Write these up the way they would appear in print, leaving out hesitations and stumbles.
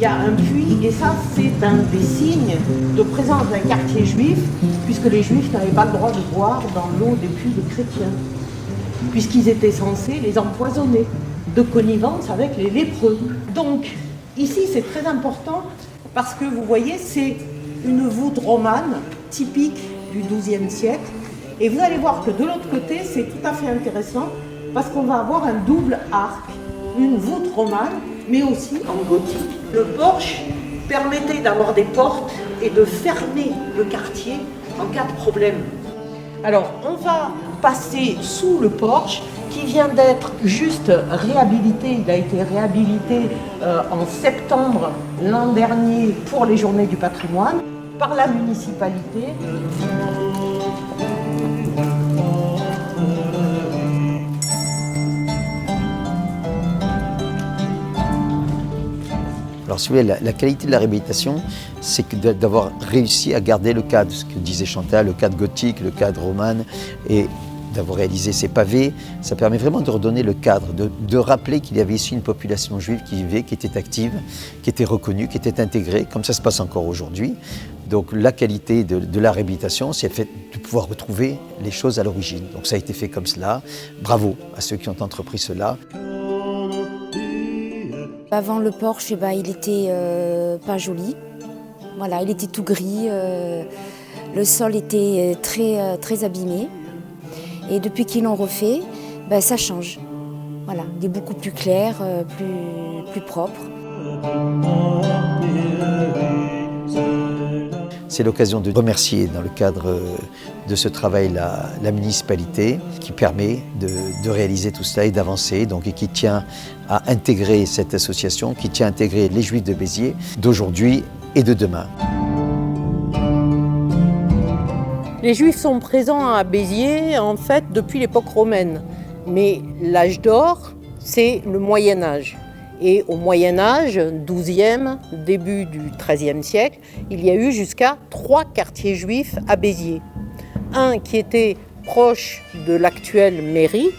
y a un puits, et ça, c'est un des signes de présence d'un quartier juif, puisque les juifs n'avaient pas le droit de boire dans l'eau des puits de chrétiens, puisqu'ils étaient censés les empoisonner, de connivence avec les lépreux. Donc, ici, c'est très important, parce que vous voyez, c'est une voûte romane, typique du XIIe siècle, et vous allez voir que de l'autre côté, c'est tout à fait intéressant, parce qu'on va avoir un double arc, une voûte romane, mais aussi en gothique. Le porche permettait d'avoir des portes et de fermer le quartier en cas de problème. Alors, on va passer sous le porche qui vient d'être juste réhabilité. Il a été réhabilité en septembre l'an dernier pour les Journées du patrimoine par la municipalité. Alors, si vous voulez, la qualité de la réhabilitation, c'est d'avoir réussi à garder le cadre, ce que disait Chantal, le cadre gothique, le cadre roman, et d'avoir réalisé ces pavés. Ça permet vraiment de redonner le cadre, de rappeler qu'il y avait ici une population juive qui vivait, qui était active, qui était reconnue, qui était intégrée, comme ça se passe encore aujourd'hui. Donc la qualité de la réhabilitation, c'est le fait de pouvoir retrouver les choses à l'origine. Donc ça a été fait comme cela. Bravo à ceux qui ont entrepris cela. Avant le porche, il était pas joli. Voilà, il était tout gris. Le sol était très abîmé. Et depuis qu'ils l'ont refait, ça change. Voilà, il est beaucoup plus clair, plus propre. C'est l'occasion de remercier dans le cadre de ce travail la municipalité qui permet de réaliser tout cela et d'avancer, donc, et qui tient à intégrer cette association, qui tient à intégrer les Juifs de Béziers d'aujourd'hui et de demain. Les Juifs sont présents à Béziers en fait depuis l'époque romaine, mais l'âge d'or, c'est le Moyen-Âge. Et au Moyen-Âge, 12e, début du XIIIe siècle, il y a eu jusqu'à 3 quartiers juifs à Béziers. Un qui était proche de l'actuelle mairie,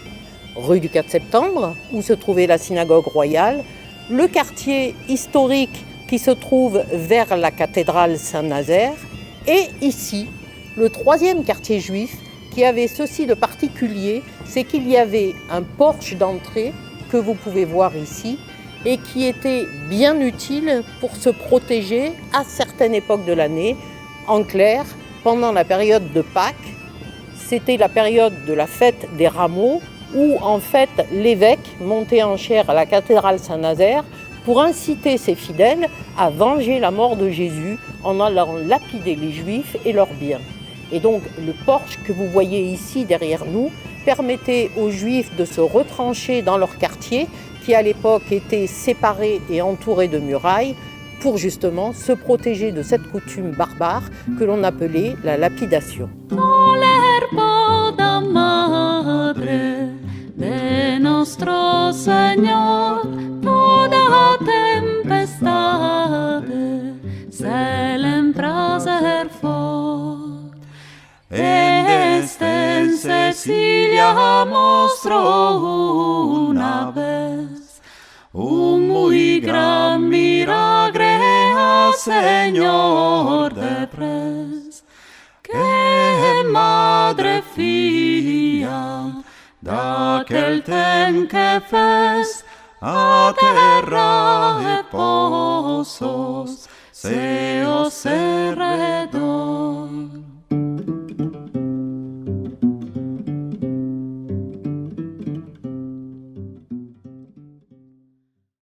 rue du 4 septembre, où se trouvait la synagogue royale, le quartier historique qui se trouve vers la cathédrale Saint-Nazaire, et ici, le 3e quartier juif qui avait ceci de particulier, c'est qu'il y avait un porche d'entrée que vous pouvez voir ici, et qui était bien utile pour se protéger à certaines époques de l'année. En clair, pendant la période de Pâques, c'était la période de la fête des rameaux, où en fait l'évêque montait en chaire à la cathédrale Saint-Nazaire pour inciter ses fidèles à venger la mort de Jésus en allant lapider les Juifs et leurs biens. Et donc le porche que vous voyez ici derrière nous permettait aux Juifs de se retrancher dans leur quartier, qui à l'époque était séparé et entouré de murailles, pour justement se protéger de cette coutume barbare que l'on appelait la lapidation. Cecilia mostró una vez un muy gran milagre al Señor de pres, que madre filla d'aquel temps que fes a terra e posos se os